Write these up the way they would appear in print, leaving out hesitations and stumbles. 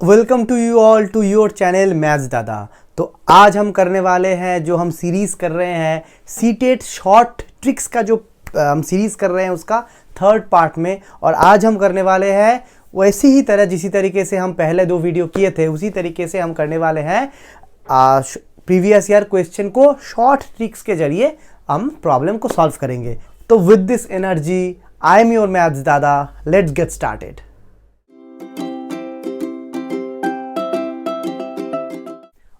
Welcome to you all to your channel maths Dada. तो आज हम करने वाले हैं जो हम सीरीज़ कर रहे हैं सीटेट शॉर्ट ट्रिक्स का, जो हम सीरीज़ कर रहे हैं उसका थर्ड पार्ट में। और आज हम करने वाले हैं वैसी ही तरह जिसी तरीके से हम पहले दो वीडियो किए थे उसी तरीके से हम करने वाले हैं प्रीवियस ईयर क्वेश्चन को शॉर्ट ट्रिक्स के जरिए हम प्रॉब्लम को सॉल्व करेंगे। तो with this energy I am your maths दादा, लेट्स गेट स्टार्टेड।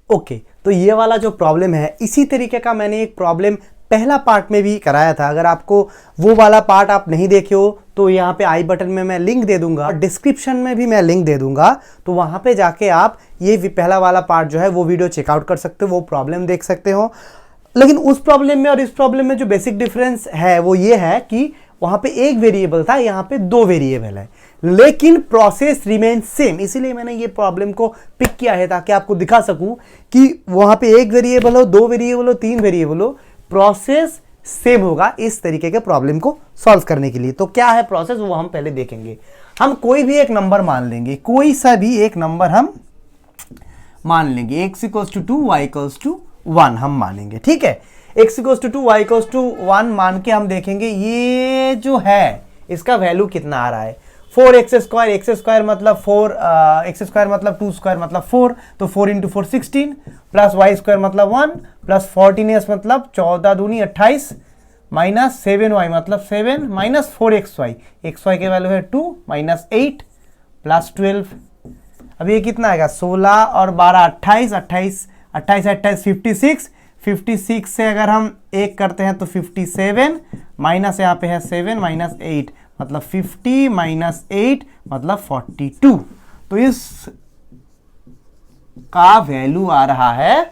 ओके, तो ये वाला जो प्रॉब्लम है इसी तरीके का मैंने एक प्रॉब्लम पहला पार्ट में भी कराया था। अगर आपको वो वाला पार्ट आप नहीं देखे हो तो यहाँ पे आई बटन में मैं लिंक दे दूंगा और डिस्क्रिप्शन में भी मैं लिंक दे दूंगा, तो वहाँ पे जाके आप ये पहला वाला पार्ट जो है वो वीडियो चेकआउट कर सकते हो, वो प्रॉब्लम देख सकते हो। लेकिन उस प्रॉब्लम में और इस प्रॉब्लम में जो बेसिक डिफरेंस है वो ये है कि वहाँ पे एक वेरिएबल था, यहाँ पे दो वेरिएबल है, लेकिन प्रोसेस रिमेन सेम। इसीलिए मैंने ये प्रॉब्लम को पिक किया है ताकि आपको दिखा सकूं कि वहाँ पे एक वेरिएबल हो, दो वेरिएबल हो, तीन वेरिएबल हो, प्रोसेस सेम होगा इस तरीके के प्रॉब्लम को सॉल्व करने के लिए। तो क्या है प्रोसेस वो हम पहले देखेंगे। हम कोई भी एक नंबर मान लेंगे, कोई सा भी एक नंबर हम मान लेंगे, x = 2 y = 1 हम मानेंगे, ठीक है। x = 2 y = 1 मान के हम देखेंगे ये जो है इसका वैल्यू कितना आ रहा है। 4x² x² मतलब 4, x² मतलब 2² मतलब 4, तो 4 × 4 16 प्लस y² मतलब 1 प्लस 14s मतलब 14 दूनी 28 माइनस 7y मतलब 7 माइनस 4xy, xy के वैल्यू है 2 माइनस 8 प्लस 12। अब ये कितना आएगा 16 और 12 28, 56, 56 से अगर हम एक करते हैं तो 57 माइनस यहाँ पे है 7 माइनस 8 मतलब 50 माइनस 8 मतलब 42। तो इस का वैल्यू आ रहा है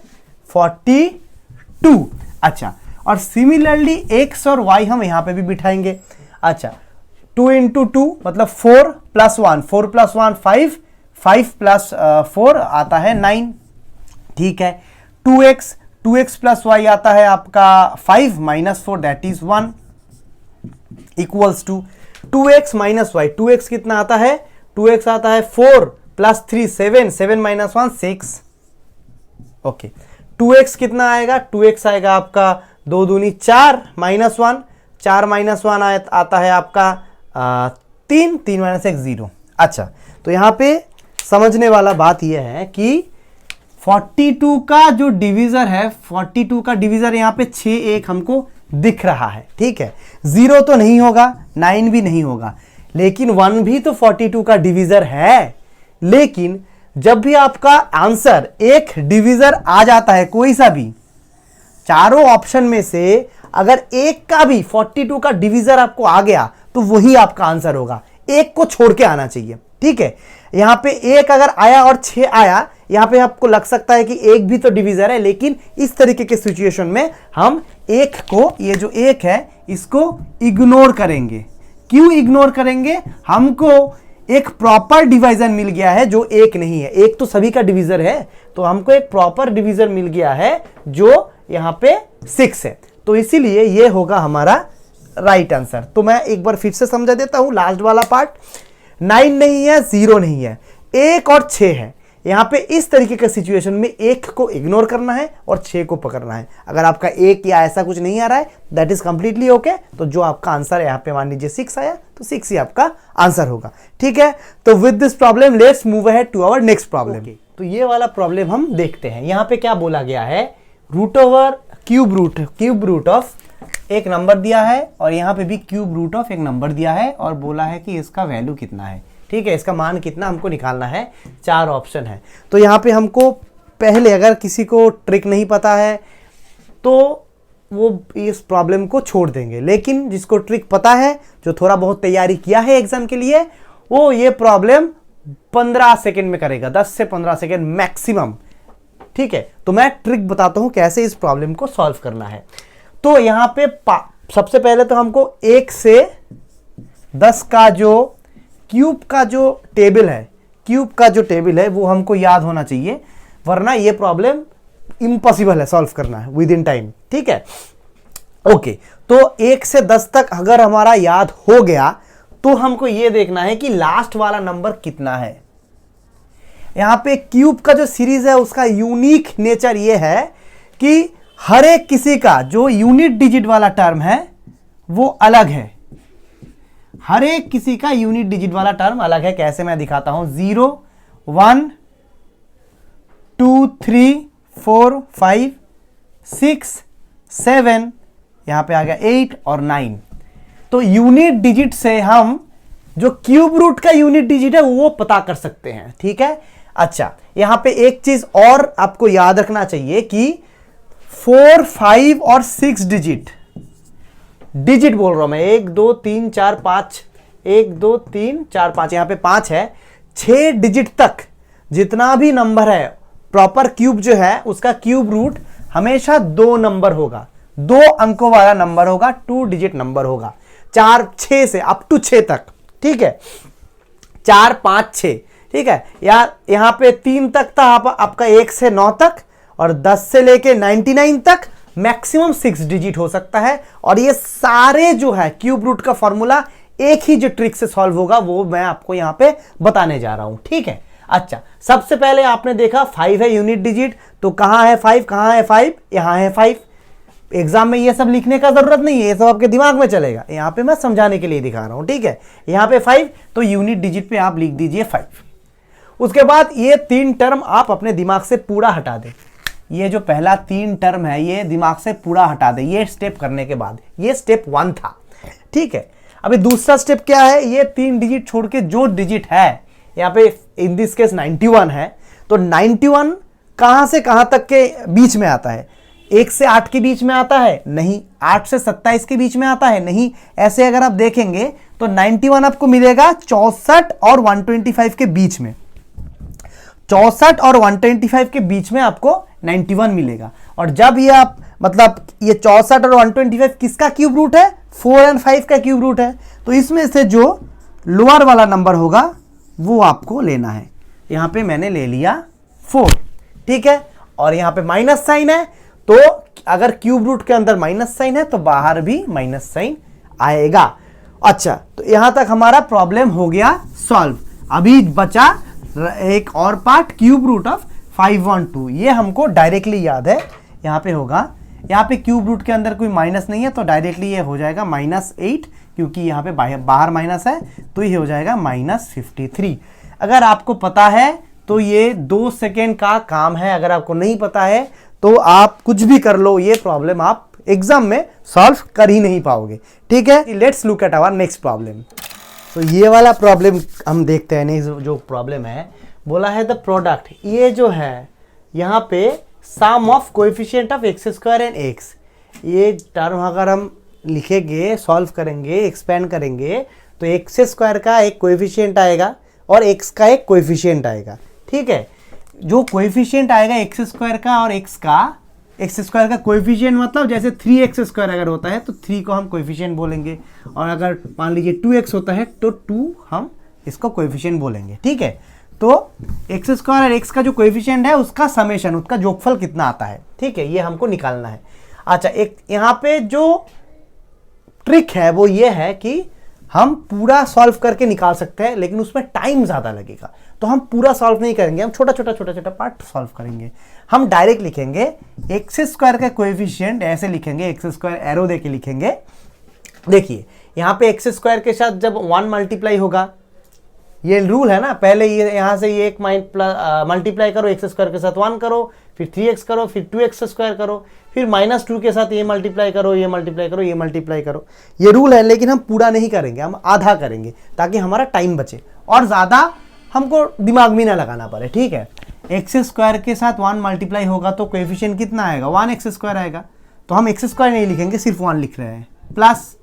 42। अच्छा, और सिमिलरली x और y हम यहां पे भी बिठाएंगे। अच्छा, 2 × 2 मतलब 4 + 1, 4 + 1 5, 5 + 4 आता है 9, ठीक है। 2x + y आता है आपका 5 - 4 that is 1 equals to 2x - y। 2x कितना आता है, 2x आता है 4 + 3 7, 7 - 1 6। ओके, 2x कितना आएगा, 2x आएगा आपका 2 दूनी 4 -1, 4 - 1 आता है आपका 3, 3 - 1 0। अच्छा, तो यहां पे समझने वाला बात यह है कि 42 का जो डिवीजर है, 42 का डिवीजर यहाँ पे 6 1 हमको दिख रहा है, ठीक है। 0 तो नहीं होगा, 9 भी नहीं होगा, लेकिन 1 भी तो 42 का डिवीजर है। लेकिन जब भी आपका आंसर एक डिवीजर आ जाता है, कोई सा भी चारों ऑप्शन में से अगर एक का भी 42 का डिवीजर आपको आ गया तो वही आपका आंसर होगा, एक को छोड़ के आना चाहिए, ठीक है। यहां पे एक अगर आया और 6 आया, यहां पे आपको लग सकता है कि एक भी तो डिवीजर है, लेकिन इस तरीके के सिचुएशन में हम एक को, ये जो एक है इसको इग्नोर करेंगे। क्यों इग्नोर करेंगे, हमको एक प्रॉपर डिवीजन मिल गया है जो एक नहीं है। एक तो सभी का डिवीजर है, तो हमको एक प्रॉपर डिवीजर मिल गया है जो यहां पे 6 है, तो इसीलिए ये होगा हमारा राइट आंसर। तो मैं एक बार फिर से समझा देता हूं लास्ट वाला पार्ट। 9 नहीं है, 0 नहीं है, 1 और 6 है। यहां पे इस तरीके के सिचुएशन में 1 को इग्नोर करना है और 6 को पकड़ना है। अगर आपका 1 या ऐसा कुछ नहीं आ रहा है दैट इज कंप्लीटली ओके। तो जो आपका आंसर है, यहां पे मान लीजिए 6 आया तो 6 ही आपका आंसर होगा, ठीक है। तो with this problem let's move ahead to our next problem. तो ये वाला प्रॉब्लम हम देखते हैं। यहां पे क्या बोला गया है, क्यूब रूट ऑफ एक नंबर दिया है और यहां पे भी क्यूब रूट ऑफ एक नंबर दिया है और बोला है कि इसका वैल्यू कितना है, ठीक है, इसका मान कितना हमको निकालना है। 4 ऑप्शन है। तो यहाँ पे हमको पहले, अगर किसी को ट्रिक नहीं पता है तो वो इस प्रॉब्लम को छोड़ देंगे, लेकिन जिसको ट्रिक पता है, जो थोड़ा बहुत तैयारी किया है एग्जाम के लिए, वो ये प्रॉब्लम 15 सेकेंड में करेगा, 10 से 15 सेकेंड मैक्सिमम, ठीक है। तो मैं ट्रिक बताता हूं कैसे इस प्रॉब्लम को सॉल्व करना है। तो यहां पे सबसे पहले तो हमको 1 से 10 का जो क्यूब का जो टेबल है, वो हमको याद होना चाहिए, वरना ये प्रॉब्लम इम्पॉसिबल है सॉल्व करना है विद इन टाइम, ठीक है। ओके, तो 1 से 10 तक अगर हमारा याद हो गया तो हमको ये देखना है कि लास्ट वाला नंबर कितना है। यहाँ पे क्यूब का जो सीरीज है उसका यूनिक नेचर ये है कि हर एक किसी का जो यूनिट डिजिट वाला टर्म है वो अलग है। हर एक किसी का यूनिट डिजिट वाला टर्म अलग है। कैसे, मैं दिखाता हूं। 0 1 2 3 4 5 6 7, यहां पे आ गया 8 और 9। तो यूनिट डिजिट से हम जो क्यूब रूट का यूनिट डिजिट है वो पता कर सकते हैं। ठीक है। अच्छा, यहां पे एक चीज और आपको याद रखना चाहिए कि 4 5 और 6 डिजिट बोल रहा हूं मैं, 1 2 3 4 5, 1 2 3 4 5, यहां पे 5 है। 6 डिजिट तक जितना भी नंबर है प्रॉपर क्यूब जो है उसका क्यूब रूट हमेशा 2 नंबर होगा, 2 अंकों वाला नंबर होगा, 2 डिजिट नंबर होगा। 4 6 से अप टू 6 तक। ठीक है, 4 5 6। ठीक है, यहां पे 3 तक था आपका 1 से 9 तक, और 10 से लेके 99 तक मैक्सिमम 6 डिजिट हो सकता है। और ये सारे जो है क्यूब रूट का फॉर्मूला एक ही जो ट्रिक से सॉल्व होगा वो मैं आपको यहां पे बताने जा रहा हूं। ठीक है। अच्छा, सबसे पहले आपने देखा 5 है यूनिट डिजिट, तो कहां है 5, कहां है 5, यहां है 5। एग्जाम में ये सब लिखने का जरूरत नहीं है, ये सब आपके दिमाग में चलेगा। यहां पे मैं समझाने के लिए दिखा रहा हूं। ठीक है, यहां पे 5, तो यूनिट डिजिट पे आप लिख दीजिए 5। उसके बाद ये 3 टर्म आप अपने दिमाग से पूरा हटा दें। ये जो पहला 3 टर्म है ये दिमाग से पूरा हटा दें। ये स्टेप करने के बाद, ये स्टेप 1 था। ठीक है, अभी दूसरा स्टेप क्या है, ये 3 डिजिट छोड़ के जो डिजिट है यहां पे इन दिस केस 91 है, तो 91 कहां से कहां तक के बीच में आता है? 1 से 8 के बीच में आता है? नहीं। 8 से 27 के बीच में आता है? नहीं। ऐसे अगर आप देखेंगे तो 91 आपको मिलेगा 64 और 125 के बीच में। 64 और 125 के बीच में आपको 91 मिलेगा। और जब ये आप मतलब ये 64 और 125 किसका क्यूब रूट है? 4 और 5 का क्यूब रूट है। तो इसमें से जो लोअर वाला नंबर होगा वो आपको लेना है। यहां पे मैंने ले लिया 4। ठीक है, और यहां पे माइनस साइन है, तो अगर क्यूब रूट के अंदर माइनस साइन है तो बाहर भी माइनस साइन आएगा। अच्छा, तो यहां तक हमारा प्रॉब्लम हो गया सॉल्व। अभी बचा एक और पार्ट, क्यूब रूट ऑफ 512। ये हमको डायरेक्टली याद है, यहां पे होगा, यहां पे क्यूब रूट के अंदर कोई माइनस नहीं है तो डायरेक्टली ये हो जाएगा -8, क्योंकि यहां पे बाहर माइनस है तो ये हो जाएगा -53। अगर आपको पता है तो ये 2 सेकेंड का काम है, अगर आपको नहीं पता है तो आप कुछ भी कर लो, ये प्रॉब्लम आप एग्जाम में सॉल्व कर ही नहीं पाओगे। ठीक है, let's look at our next problem. तो ये वाला प्रॉब्लम हम देखते हैं। नहीं, जो प्रॉब्लम है बोला है द प्रोडक्ट, ये जो है यहाँ पे sum of coefficient of x square and x, ये टर्म अगर हम लिखेंगे, सॉल्व करेंगे, एक्सपेंड करेंगे तो x स्क्वायर का एक कोएफिशिएंट आएगा और x का एक कोएफिशिएंट आएगा। ठीक है, जो कोएफिशिएंट आएगा x स्क्वायर का और x स्क्वायर का कोएफिशिएंट मतलब जैसे 3x स्क्वायर अगर होता है तो 3 को हम कोएफिशिएंट बोलेंगे, और अगर मान लीजिए 2x होता है तो 2 हम इसको कोएफिशिएंट बोलेंगे। ठीक है, तो x स्क्वायर और x का जो कोएफिशिएंट है उसका समेशन, उसका जोगफल कितना आता है। ठीक है, ये हमको निकालना है। अच्छा, एक यहाँ पे जो ट्रिक है वो ये है कि हम पूरा सॉल्व करके निकाल सकते हैं, लेकिन उसमें टाइम ज्यादा लगेगा, तो हम पूरा सॉल्व नहीं करेंगे, हम छोटा छोटा पार्ट सॉल्व करेंगे। हम डायरेक्ट लिखेंगे एक्स स्क्वायर का कोएफिशिएंट, ऐसे लिखेंगे, एक्स स्क्वायर एरो देके लिखेंगे। देखिए यहाँ पे एक्स स्क्वायर के साथ जब 1 मल्टीप्लाई होगा, ये रूल है ना, पहले ये यहां से ये एक मल्टीप्लाई करो, एक्स स्क्वायर के साथ 1 करो, फिर 3x करो, फिर 2x स्क्वायर करो, फिर -2 के साथ ये मल्टीप्लाई करो, ये मल्टीप्लाई करो, ये मल्टीप्लाई करो। ये रूल है, लेकिन हम पूरा नहीं करेंगे, हम आधा करेंगे ताकि हमारा टाइम बचे और ज्यादा हमको दिमाग भी ना लगाना पड़े। ठीक है, एक्स स्क्वायर के साथ 1 मल्टीप्लाई होगा तो कोएफिशिएंट कितना आएगा? 1x स्क्वायर आएगा। तो हम एक्स स्क्वायर नहीं लिखेंगे, सिर्फ 1 लिख रहे हैं, प्लस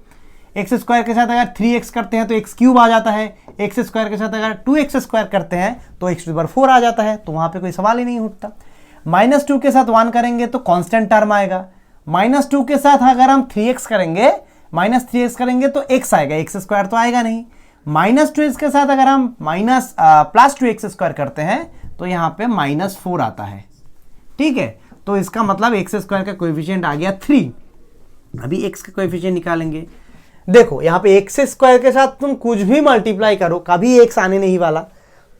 एक्स स्क्वायर के साथ अगर 3x करते हैं तो एक्स क्यूब आ जाता है, एक्स स्क्वायर के साथ अगर 2x स्क्वायर करते हैं तो x⁴ आ जाता है, तो वहां पे कोई सवाल ही नहीं उठता। -2 के साथ 1 करेंगे तो कांस्टेंट टर्म आएगा। -2 के साथ अगर हम 3x करेंगे, -3x करेंगे तो x आएगा, एक्स स्क्वायर तो आएगा नहीं। -2x के साथ अगर हम +2x स्क्वायर करते हैं तो यहाँ पे -4 आता है। ठीक है, तो इसका मतलब एक्स स्क्वायर का कोएफिशिएंट आ गया 3। अभी x का कोएफिशिएंट निकालेंगे। देखो यहाँ पे एक्स स्क्वायर के साथ तुम कुछ भी मल्टीप्लाई करो, कभी x आने नहीं वाला,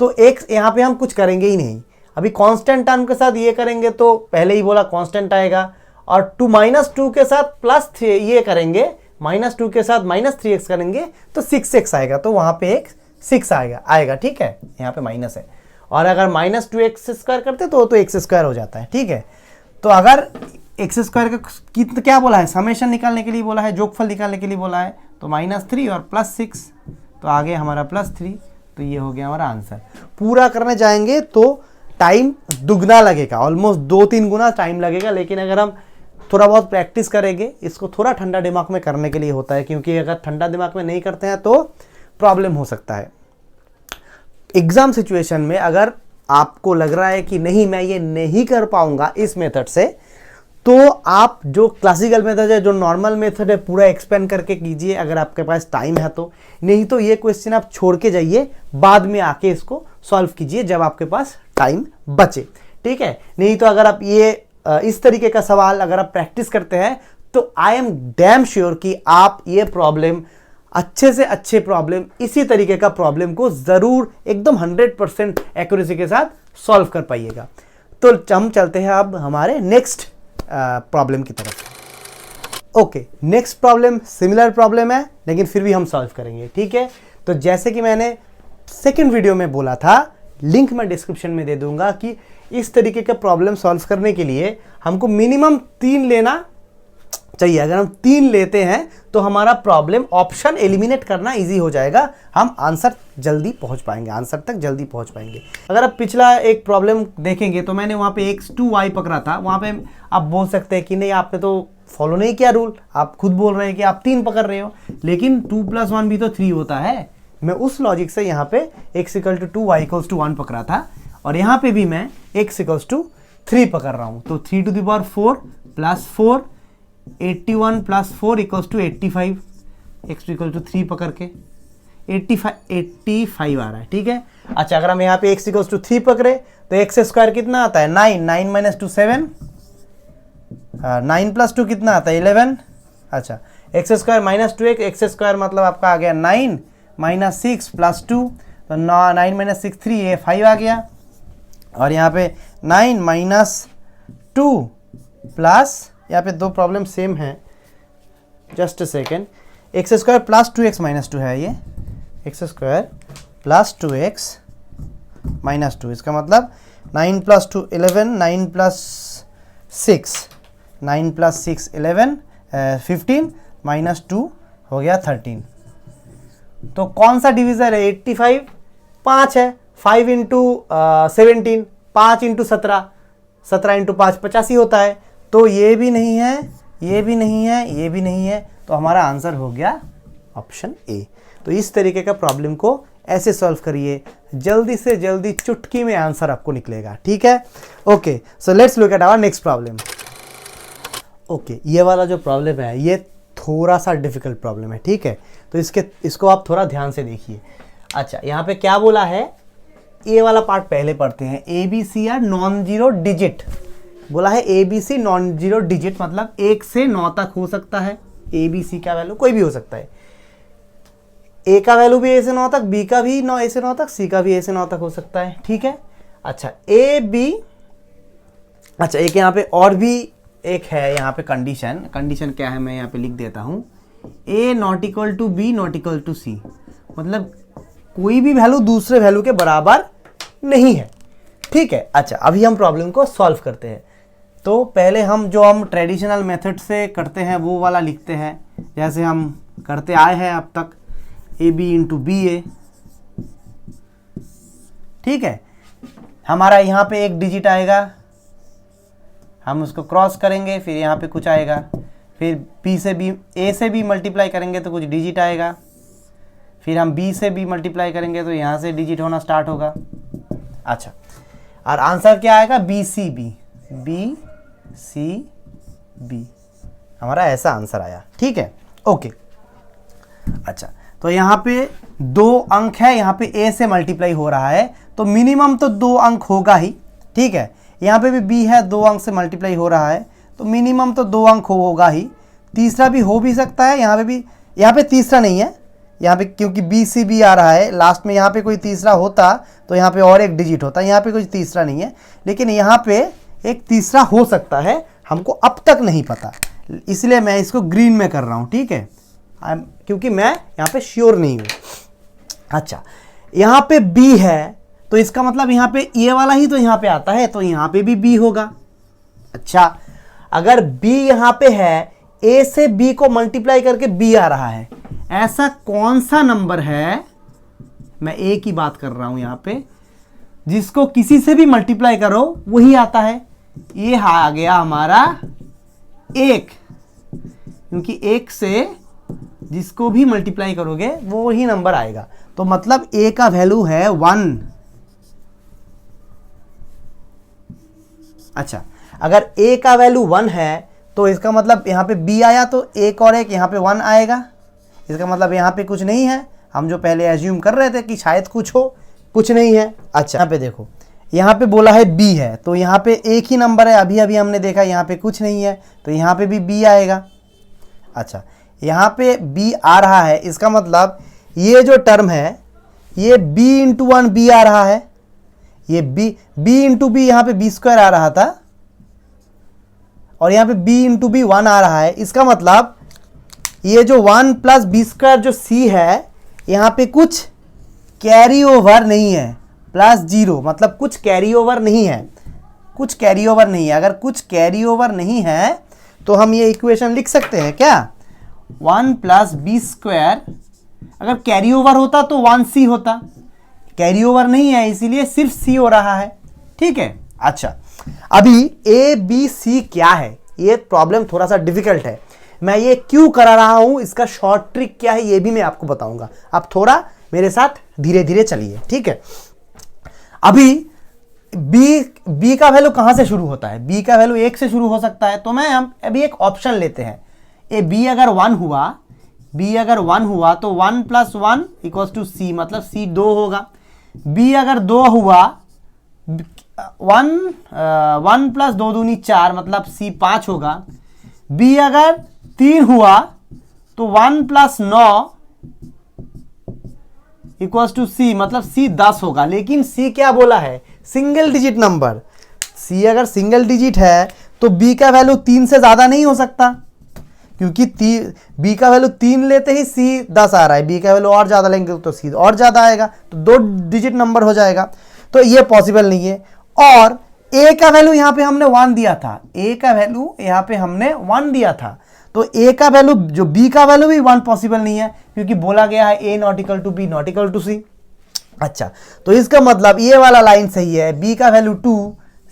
तो x यहाँ पे हम कुछ करेंगे ही नहीं। अभी कांस्टेंट टर्म के साथ ये करेंगे तो पहले ही बोला कांस्टेंट आएगा, और 2 -2 के साथ +3 ये करेंगे, -2 के साथ -3x करेंगे तो 6x आएगा, तो वहाँ पे एक 6 आएगा। ठीक है, यहाँ पे माइनस है, और अगर -2x² करते तो x² हो जाता है। ठीक है, तो अगर x² का क्या बोला है, समेशन निकालने के लिए बोला है, जोगफल निकालने के लिए बोला है, तो -3 और +6, तो आगे हमारा +3, तो ये हो गया हमारा आंसर। पूरा करने जाएंगे तो टाइम दुगना लगेगा, ऑलमोस्ट 2-3 गुना टाइम लगेगा, लेकिन अगर हम थोड़ा बहुत प्रैक्टिस करेंगे, इसको थोड़ा ठंडा दिमाग में करने के लिए होता है, क्योंकि अगर ठंडा दिमाग में नहीं करते हैं तो प्रॉब्लम हो सकता है। एग्जाम सिचुएशन में अगर आपको लग रहा है कि नहीं मैं ये नहीं कर पाऊंगा इस मेथड से, तो आप जो क्लासिकल मेथड है, जो नॉर्मल मेथड है, पूरा एक्सपेंड करके कीजिए अगर आपके पास टाइम है तो। नहीं तो ये क्वेश्चन आप छोड़ के जाइए, बाद में आके इसको सॉल्व कीजिए जब आपके पास टाइम बचे। ठीक है, नहीं तो अगर आप ये इस तरीके का सवाल अगर आप प्रैक्टिस करते हैं तो आई एम डैम श्योर कि आप ये प्रॉब्लम अच्छे से अच्छे प्रॉब्लम, इसी तरीके का प्रॉब्लम को जरूर एकदम 100% एक्यूरेसी के साथ सॉल्व कर पाइएगा। तो हम चलते हैं अब हमारे नेक्स्ट प्रॉब्लम की तरफ। Okay, next problem similar problem है, लेकिन फिर भी हम सॉल्व करेंगे। ठीक है, तो जैसे कि मैंने सेकंड वीडियो में बोला था, लिंक मैं डिस्क्रिप्शन में दे दूंगा, कि इस तरीके का प्रॉब्लम सॉल्व करने के लिए हमको मिनिमम 3 लेना चाहिए। अगर हम 3 लेते हैं तो हमारा प्रॉब्लम ऑप्शन एलिमिनेट करना इजी हो जाएगा, हम आंसर जल्दी पहुंच पाएंगे, आंसर तक जल्दी पहुंच पाएंगे। अगर आप पिछला एक प्रॉब्लम देखेंगे तो मैंने वहां पे x2y पकड़ा था, वहां पे आप बोल सकते हैं कि नहीं आपने तो फॉलो नहीं किया रूल, आप खुद बोल रहे हैं कि आप 3 पकड़ रहे हो, लेकिन 2 + 1 भी तो 3 होता है। मैं उस लॉजिक से यहाँ पे x = 2 y = 1 पकड़ा था, और यहाँ पे भी मैं x = 3 पकड़ रहा हूँ, तो 3⁴ + 4 81 + 4 = 85, x = 3 पकड़ के 85 आ रहा है। ठीक है, अच्छा अगर हम यहाँ पे x = 3 पकड़े तो x² कितना आता है, 9 - 2 7, 9 + 2 कितना आता है, 11। अच्छा, x² - 2x, x² मतलब आपका आ गया 9 - 6 + 2, तो 9 - 6 3, ये 5 आ गया, और यहाँ पे 9 - 2 प्लस, यहाँ पे 2 प्रॉब्लम सेम है, just a second, x² + 2x - 2 है, ये x² + 2x - 2, इसका मतलब 9 + 2 11, 9 + 6 11, 15 - 2 हो गया 13। तो कौन सा डिवीजर है, 85 5 है, 5 × 17, 5 × 17, 17 × 5 85 होता है, तो ये भी नहीं है, ये भी नहीं है, ये भी नहीं है, तो हमारा आंसर हो गया ऑप्शन ए। तो इस तरीके का प्रॉब्लम को ऐसे सॉल्व करिए, जल्दी से जल्दी चुटकी में आंसर आपको निकलेगा। ठीक है, okay, so let's look at our next problem. Okay, ये वाला जो प्रॉब्लम है ये थोड़ा सा डिफिकल्ट प्रॉब्लम है। ठीक है, तो इसको आप थोड़ा ध्यान से देखिए। अच्छा, यहाँ पे क्या बोला है, ये वाला पार्ट पहले पढ़ते हैं। ABC या नॉन जीरो डिजिट बोला है, ABC नॉन जीरो डिजिट मतलब 1 से 9 तक हो सकता है। ABC का वैल्यू कोई भी हो सकता है, A का वैल्यू भी A से 9 तक, B का भी A से 9 तक, C का भी A से 9 तक हो सकता है। ठीक है, अच्छा AB, अच्छा एक यहाँ पे और भी एक है, यहाँ पे कंडीशन क्या है मैं यहाँ पे लिख देता हूँ, A ≠ B ≠ C, मतलब कोई भी वैल्यू दूसरे वैल्यू के बराबर नहीं है। ठीक है, अच्छा अभी हम प्रॉब्लम को सॉल्व करते हैं। तो पहले हम ट्रेडिशनल मेथड से करते हैं वो वाला लिखते हैं, जैसे हम करते आए हैं अब तक, AB × BA। ठीक है, हमारा यहाँ पे एक डिजिट आएगा, हम उसको क्रॉस करेंगे, फिर यहाँ पे कुछ आएगा, फिर B से B, A से B मल्टीप्लाई करेंगे तो कुछ डिजिट आएगा, फिर हम B से B मल्टीप्लाई करेंगे तो यहाँ से डिजिट होना स्टार्ट होगा। अच्छा, और आंसर क्या आएगा, BCB, BCB, हमारा ऐसा आंसर आया। ठीक है, ओके, अच्छा तो यहाँ पे 2 अंक है, यहाँ पे A से मल्टीप्लाई हो रहा है तो मिनिमम तो 2 अंक होगा ही। ठीक है, यहाँ पे भी B है, 2 अंक से मल्टीप्लाई हो रहा है तो मिनिमम तो 2 अंक होगा ही, तीसरा भी हो भी सकता है, यहाँ पे तीसरा नहीं है, यहाँ पे क्योंकि बी सी बी आ रहा है, लास्ट में यहाँ पे कोई तीसरा होता तो यहाँ पे और एक डिजिट होता, यहाँ पे कोई तीसरा नहीं है, लेकिन यहाँ पे एक तीसरा हो सकता है, हमको अब तक नहीं पता, इसलिए मैं इसको ग्रीन में कर रहा हूँ, ठीक है, क्योंकि मैं यहाँ पे श्योर नहीं हूँ। अच्छा, यहाँ पे बी है तो इसका मतलब यहाँ पे ये वाला ही तो यहाँ पे आता है, तो यहाँ पे भी बी होगा। अच्छा, अगर बी यहाँ पे है, ए से बी को मल्टीप्लाई करके बी आ रहा है, ऐसा कौन सा नंबर है, मैं ए की बात कर रहा हूं यहां पे, जिसको किसी से भी मल्टीप्लाई करो वही आता है। ये आ गया हमारा एक, क्योंकि एक से जिसको भी मल्टीप्लाई करोगे वो ही नंबर आएगा, तो मतलब ए का वैल्यू है 1। अच्छा, अगर ए का वैल्यू 1 है तो इसका मतलब यहाँ पे बी आया तो एक और एक यहाँ पे 1 आएगा, इसका मतलब यहाँ पे कुछ नहीं है, हम जो पहले एज्यूम कर रहे थे कि शायद कुछ हो, कुछ नहीं है। अच्छा, यहाँ पे देखो, यहाँ पे बोला है बी है तो यहाँ पे एक ही नंबर है, अभी अभी हमने देखा यहाँ पे कुछ नहीं है तो यहाँ पे भी बी आएगा। अच्छा, यहाँ पे बी आ रहा है, इसका मतलब ये जो टर्म है ये b इंटू 1 बी आ रहा है, ये b इंटू बी, यहाँ पे b² आ रहा था और यहाँ पे b इंटू बी 1 आ रहा है, इसका मतलब ये जो 1 प्लस b² जो c है यहाँ पे कुछ कैरी ओवर नहीं है, +0 मतलब कुछ कैरी ओवर नहीं है, कुछ कैरी ओवर नहीं है। अगर कुछ कैरी ओवर नहीं है तो हम ये इक्वेशन लिख सकते हैं क्या, 1 प्लस b², अगर कैरी ओवर होता तो 1c होता, कैरी ओवर नहीं है इसीलिए सिर्फ c हो रहा है, ठीक है। अच्छा, अभी a b c क्या है, ये प्रॉब्लम थोड़ा सा डिफिकल्ट है, मैं ये क्यों करा रहा हूं, इसका शॉर्ट ट्रिक क्या है ये भी मैं आपको बताऊंगा, आप थोड़ा मेरे साथ धीरे धीरे चलिए, ठीक है। अभी b का वैल्यू कहां से शुरू होता है, b का वैल्यू 1 से शुरू हो सकता है, तो मैं हम अभी एक ऑप्शन लेते हैं, b अगर 1 हुआ तो 1 प्लस 1 इक्वल टू c, मतलब c 2 होगा। b अगर 2 हुआ, 1 प्लस 2 दूनी 4 मतलब c 5 होगा। b अगर 3 हुआ तो 1 प्लस 9 इक्वल टू c, मतलब c 10 होगा। लेकिन c क्या बोला है, सिंगल डिजिट नंबर, c अगर सिंगल डिजिट है तो b का वैल्यू 3 से ज्यादा नहीं हो सकता, क्योंकि b का वैल्यू 3 लेते ही c 10 आ रहा है, b का वैल्यू और ज्यादा लेंगे तो c और ज्यादा आएगा, तो 2 डिजिट नंबर हो जाएगा, तो ये पॉसिबल नहीं है। और a का वैल्यू यहाँ पे हमने 1 दिया था, a का वैल्यू यहाँ पे हमने 1 दिया था, तो a का वैल्यू जो b का वैल्यू भी 1 पॉसिबल नहीं है, क्योंकि बोला गया है a not equal to b not equal to c। अच्छा, तो इसका मतलब ये वाला लाइन सही है, b का वैल्यू 2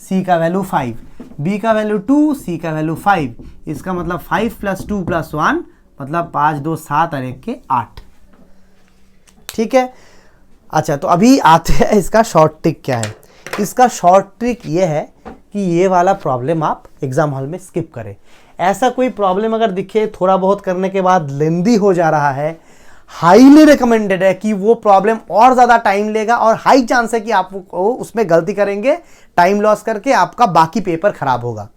c का वैल्यू 5, b का वैल्यू 2 c का वैल्यू 5, इसका मतलब 5 प्लस 2 प्लस 1 मतलब 5 2 7 और 1 के 8, ठीक है। अच्छा, तो अभी आते हैं इसका शॉर्ट ट्रिक क्या है। इसका शॉर्ट ट्रिक ये है कि ये वाला प्रॉब्लम आप एग्जाम हॉल में स्किप करें। ऐसा कोई प्रॉब्लम अगर दिखे थोड़ा बहुत करने के बाद लेंदी हो जा रहा है, हाईली रिकमेंडेड है कि वो प्रॉब्लम और ज़्यादा टाइम लेगा और हाई चांस है कि आप उसमें गलती करेंगे, टाइम लॉस करके आपका बाकी पेपर खराब होगा।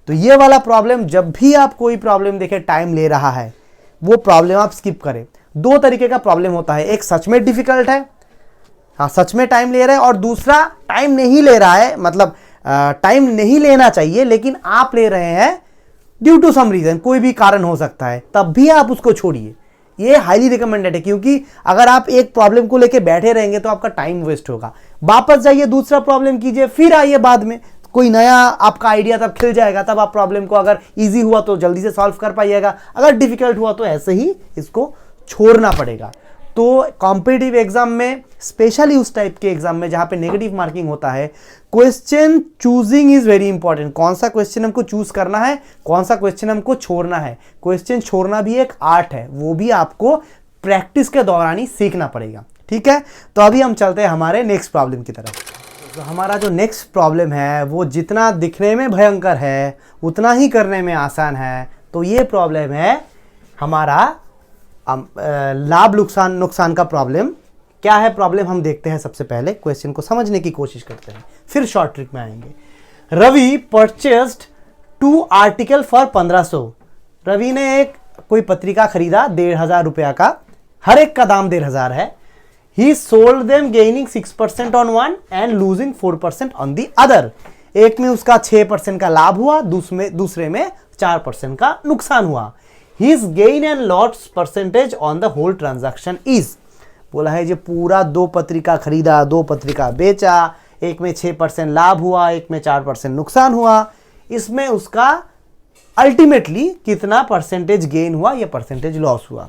तो ये वाला प्रॉब्लम, जब भी आप कोई प्रॉब्लम देखें टाइम ले रहा है, वो प्रॉब्लम आप स्किप करें। 2 तरीके का प्रॉब्लम होता है, एक सच में डिफिकल्ट है, हाँ सच में टाइम ले रहा है, और दूसरा टाइम नहीं ले रहा है, मतलब टाइम नहीं लेना चाहिए लेकिन आप ले रहे हैं ड्यू टू सम रीजन, कोई भी कारण हो सकता है, तब भी आप उसको छोड़िए। ये हाईली रिकमेंडेड है, क्योंकि अगर आप एक प्रॉब्लम को लेके बैठे रहेंगे तो आपका टाइम वेस्ट होगा। वापस जाइए, दूसरा प्रॉब्लम कीजिए, फिर आइए बाद में, कोई नया आपका आइडिया तब खिल जाएगा, तब आप प्रॉब्लम को अगर इजी हुआ तो जल्दी से सॉल्व कर पाइएगा, अगर डिफिकल्ट हुआ तो ऐसे ही इसको छोड़ना पड़ेगा। तो कॉम्पिटिटिव एग्जाम में, स्पेशली उस टाइप के एग्जाम में जहां पे नेगेटिव मार्किंग होता है, question choosing is very important. कौन सा क्वेश्चन हमको चूज करना है, कौन सा क्वेश्चन हमको छोड़ना है। क्वेश्चन छोड़ना भी एक आर्ट है, वो भी आपको प्रैक्टिस के दौरान ही सीखना पड़ेगा, ठीक है। तो अभी हम चलते हैं हमारे नेक्स्ट प्रॉब्लम की तरफ। तो हमारा जो नेक्स्ट प्रॉब्लम है वो जितना दिखने में भयंकर है उतना ही करने में आसान है। तो ये प्रॉब्लम है हमारा लाभ नुकसान का प्रॉब्लम। क्या है प्रॉब्लम हम देखते हैं, सबसे पहले क्वेश्चन को समझने की कोशिश करते हैं, फिर शॉर्ट ट्रिक में आएंगे। Ravi purchased 2 article for 1500। Ravi ने एक कोई पत्रिका खरीदा 1500 रुपया का, हर एक का दाम 1,500 है। ही sold them gaining 6% on one and losing 4% on the other. एक में उसका 6% का लाभ हुआ, दूसरे में 4% का नुकसान हुआ। His gain and loss percentage on the whole transaction is, बोला है जो पूरा 2 पत्रिका खरीदा, 2 पत्रिका बेचा, एक में 6% लाभ हुआ, एक में 4% नुकसान हुआ, इसमें उसका अल्टीमेटली कितना परसेंटेज गेन हुआ या परसेंटेज लॉस हुआ।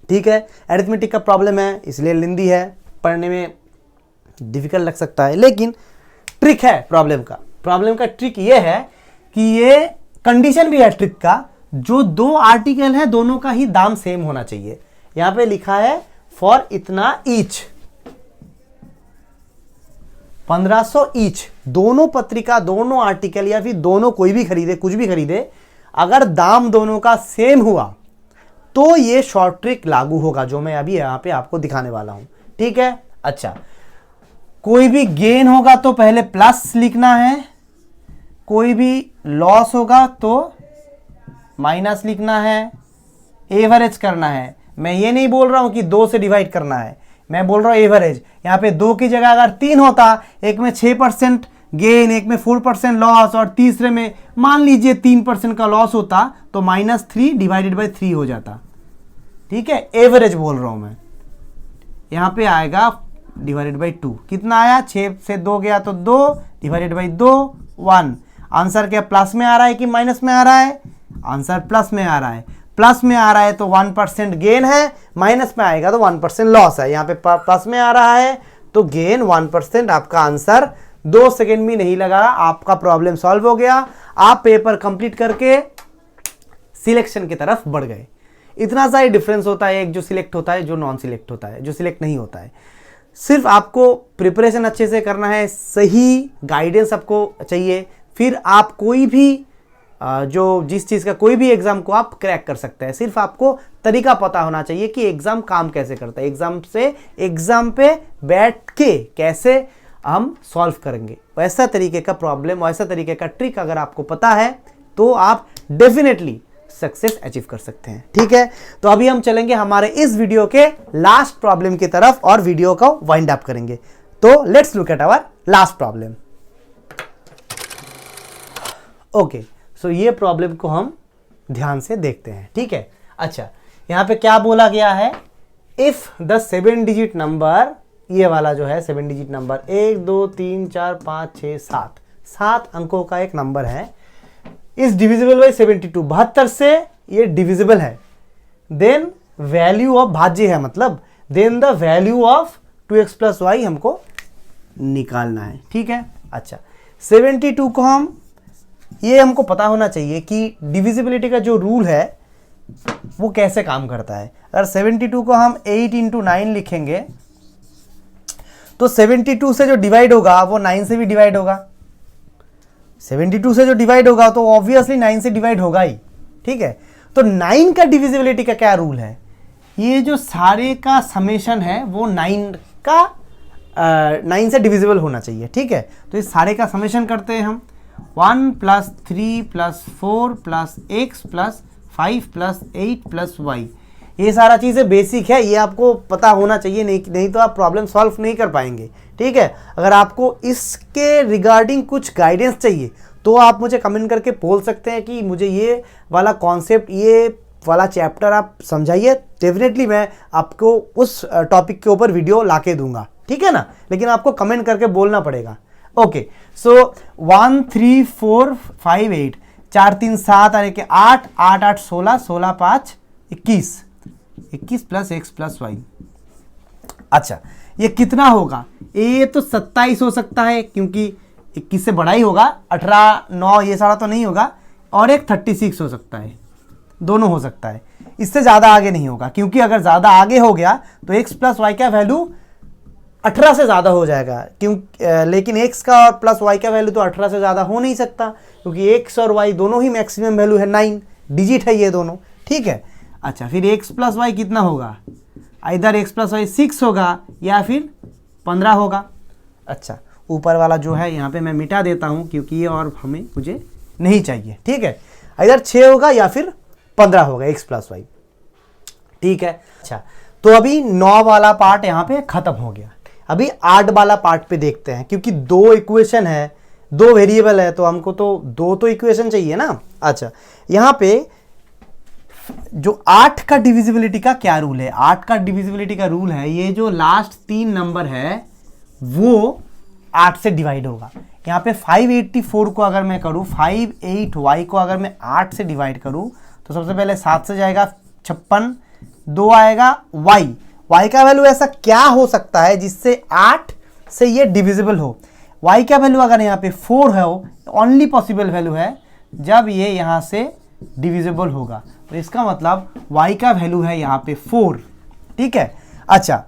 ठीक है, अरिथमेटिक का प्रॉब्लम है इसलिए लेंदी है, पढ़ने में डिफिकल्ट लग सकता है, लेकिन ट्रिक है प्रॉब्लम का ट्रिक ये है कि ये कंडीशन भी है ट्रिक का, जो 2 आर्टिकल है दोनों का ही दाम सेम होना चाहिए। यहां पे लिखा है फॉर इतना ईच, 1500 ईच, दोनों पत्रिका, दोनों आर्टिकल या फिर दोनों कोई भी खरीदे, कुछ भी खरीदे, अगर दाम दोनों का सेम हुआ तो ये शॉर्ट ट्रिक लागू होगा, जो मैं अभी यहां पे आपको दिखाने वाला हूं। ठीक है, अच्छा, कोई भी गेन होगा तो पहले प्लस लिखना है, कोई भी लॉस होगा तो माइनस लिखना है, एवरेज करना है। मैं ये नहीं बोल रहा हूं कि 2 से डिवाइड करना है, मैं बोल रहा हूं एवरेज। यहां पे 2 की जगह अगर 3 होता, एक में 6% गेन, एक में 4% लॉस, और तीसरे में मान लीजिए 3% का लॉस होता, तो -3 डिवाइडेड बाई 3 हो जाता। ठीक है, एवरेज बोल रहा हूं मैं। यहां पे आएगा डिवाइडेड बाई 2, कितना आया, 6 से 2 गया तो 2 डिवाइडेड बाई 2 1। आंसर क्या प्लस में आ रहा है कि माइनस में आ रहा है? आंसर प्लस में आ रहा है। प्लस में आ रहा है तो 1% गेन है, माइनस में आएगा तो 1% लॉस है। यहाँ पे प्लस में आ रहा है तो गेन 1%। आपका आंसर 2 सेकेंड भी नहीं लगा, आपका प्रॉब्लम सॉल्व हो गया। आप पेपर कंप्लीट करके सिलेक्शन की तरफ बढ़ गए। इतना सा ही डिफरेंस होता है, एक जो सिलेक्ट होता है, जो नॉन सिलेक्ट होता है, जो सिलेक्ट नहीं होता है। सिर्फ आपको प्रिपरेशन अच्छे से करना है, सही गाइडेंस आपको चाहिए, फिर आप कोई भी जो जिस चीज़ का कोई भी एग्जाम को आप क्रैक कर सकते हैं। सिर्फ आपको तरीका पता होना चाहिए कि एग्जाम काम कैसे करता है, एग्जाम पे बैठ के कैसे हम सॉल्व करेंगे। वैसा तरीके का प्रॉब्लम, वैसा तरीके का ट्रिक अगर आपको पता है तो आप डेफिनेटली सक्सेस अचीव कर सकते हैं। ठीक है, तो अभी हम चलेंगे हमारे इस वीडियो के लास्ट प्रॉब्लम की तरफ और वीडियो को वाइंड अप करेंगे। तो let's look at our last problem. Okay, so ये प्रॉब्लम को हम ध्यान से देखते हैं। ठीक है, अच्छा, यहां पे क्या बोला गया है, इफ द 7 डिजिट नंबर, ये वाला जो है 7 डिजिट नंबर, 1 2 3 4 5 6 7 अंकों का एक नंबर है, इज डिविजिबल बाई 72, 72 से ये डिविजिबल है, देन वैल्यू ऑफ, भाज्य है मतलब, then the value of 2x plus y हमको निकालना है। ठीक है, अच्छा, 72 को हम, ये हमको पता होना चाहिए कि डिविजिबिलिटी का जो रूल है वो कैसे काम करता है। अगर 72 को हम 8 × 9 लिखेंगे तो 72 से जो डिवाइड होगा वो 9 से भी डिवाइड होगा। 72 से जो डिवाइड होगा तो ऑब्वियसली 9 से डिवाइड होगा ही। ठीक है, तो 9 का डिविजिबिलिटी का क्या रूल है, ये जो सारे का समेशन है वो 9 से डिविजिबल होना चाहिए। ठीक है, तो इस सारे का समेशन करते हैं हम, 1 + 3 + 4 + x + 5 + 8 + y। ये सारा चीज़ें बेसिक है, ये आपको पता होना चाहिए, नहीं तो आप प्रॉब्लम सॉल्व नहीं कर पाएंगे। ठीक है, अगर आपको इसके रिगार्डिंग कुछ गाइडेंस चाहिए तो आप मुझे कमेंट करके बोल सकते हैं कि मुझे ये वाला कॉन्सेप्ट, ये वाला चैप्टर आप समझाइए। डेफिनेटली मैं आपको उस टॉपिक के ऊपर वीडियो ला के दूंगा। ठीक है ना, लेकिन आपको कमेंट करके बोलना पड़ेगा। ओके, सो 1 3 4 5 8, 4 3 7 और 1 8, 8 8 16, 16 5 21, 21 + x + y। अच्छा, ये कितना होगा, ये तो 27 हो सकता है क्योंकि 21 से बड़ा ही होगा, 18 9 ये सारा तो नहीं होगा, और एक 36 हो सकता है, दोनों हो सकता है। इससे ज़्यादा आगे नहीं होगा, क्योंकि अगर ज़्यादा आगे हो गया तो x + y का वैल्यू 18 से ज़्यादा हो जाएगा, लेकिन x का और प्लस y का वैल्यू तो 18 से ज़्यादा हो नहीं सकता, क्योंकि x और y दोनों ही मैक्सिमम वैल्यू है, 9 डिजिट है ये दोनों। ठीक है, अच्छा, फिर x + y कितना होगा, इधर x + y 6 होगा या फिर 15 होगा। अच्छा, ऊपर वाला जो है यहाँ पे मैं मिटा देता हूँ क्योंकि ये और मुझे नहीं चाहिए। ठीक है, इधर 6 होगा या फिर 15 होगा x + y। ठीक है, अच्छा, तो अभी 9 वाला पार्ट यहाँ पे खत्म हो गया। अभी 8 वाला पार्ट पे देखते हैं, क्योंकि 2 इक्वेशन है, 2 वेरिएबल है, तो हमको तो 2 तो इक्वेशन चाहिए ना। अच्छा, यहाँ पे जो 8 का डिविजिबिलिटी का क्या रूल है? 8 का डिविजिबिलिटी का रूल है, ये जो लास्ट 3 नंबर है वो 8 से डिवाइड होगा। यहाँ पे 584 को अगर मैं करूँ, 58y को अगर मैं 8 से डिवाइड करूँ, तो सबसे पहले 7 से जाएगा 56, 2 आएगा y का वैल्यू ऐसा क्या हो सकता है जिससे 8 से ये डिविजिबल हो? y का वैल्यू अगर यहाँ पे 4 है, ओनली पॉसिबल वैल्यू है जब ये यहाँ से डिविजिबल होगा, तो इसका मतलब y का वैल्यू है यहाँ पे 4। ठीक है, अच्छा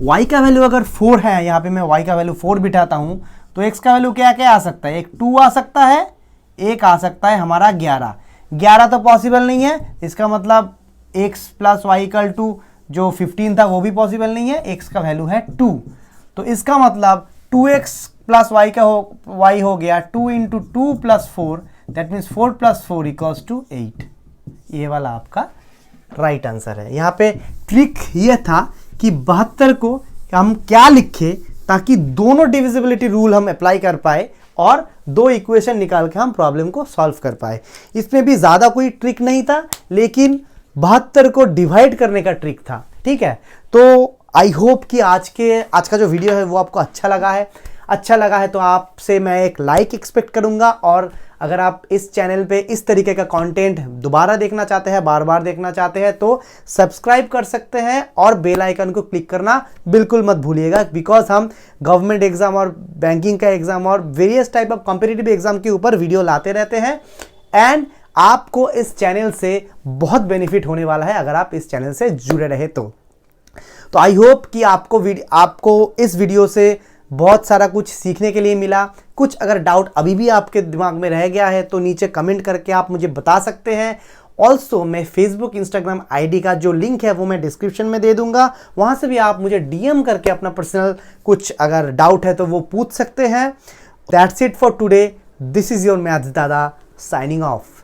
y का वैल्यू अगर 4 है, यहाँ पे मैं y का वैल्यू 4 बिठाता हूँ, तो x का वैल्यू क्या क्या आ सकता है? एक 2 आ सकता है, एक आ सकता है हमारा 11 तो पॉसिबल नहीं है, इसका मतलब x plus y equal to जो 15 था वो भी पॉसिबल नहीं है, x का वैल्यू है 2, तो इसका मतलब 2x प्लस वाई का y हो गया 2 into 2 plus 4, that means 4 plus 4 equals to 8। ये वाला आपका राइट आंसर है। यहाँ पे ट्रिक ये था कि 72 को हम क्या लिखे ताकि दोनों डिविजिबिलिटी रूल हम अप्लाई कर पाए और 2 इक्वेशन निकाल के हम प्रॉब्लम को सॉल्व कर पाए। इसमें भी ज़्यादा कोई ट्रिक नहीं था, लेकिन 72 को डिवाइड करने का ट्रिक था। ठीक है, तो आई होप कि आज का जो वीडियो है वो आपको अच्छा लगा है तो आपसे मैं एक लाइक एक्सपेक्ट करूंगा, और अगर आप इस चैनल पे इस तरीके का कंटेंट दोबारा देखना चाहते हैं, बार बार देखना चाहते हैं, तो सब्सक्राइब कर सकते हैं और बेल आइकन को क्लिक करना बिल्कुल मत भूलिएगा, बिकॉज हम गवर्नमेंट एग्जाम और बैंकिंग का एग्जाम और various type of competitive exam के ऊपर वीडियो लाते रहते हैं। एंड आपको इस चैनल से बहुत बेनिफिट होने वाला है अगर आप इस चैनल से जुड़े रहे तो आई होप कि आपको इस वीडियो से बहुत सारा कुछ सीखने के लिए मिला। कुछ अगर डाउट अभी भी आपके दिमाग में रह गया है तो नीचे कमेंट करके आप मुझे बता सकते हैं। ऑल्सो मैं फेसबुक इंस्टाग्राम आईडी का जो लिंक है वो मैं डिस्क्रिप्शन में दे दूंगा, वहां से भी आप मुझे डीएम करके अपना पर्सनल कुछ अगर डाउट है तो वो पूछ सकते हैं। That's it for today, this is your maths दादा साइनिंग ऑफ।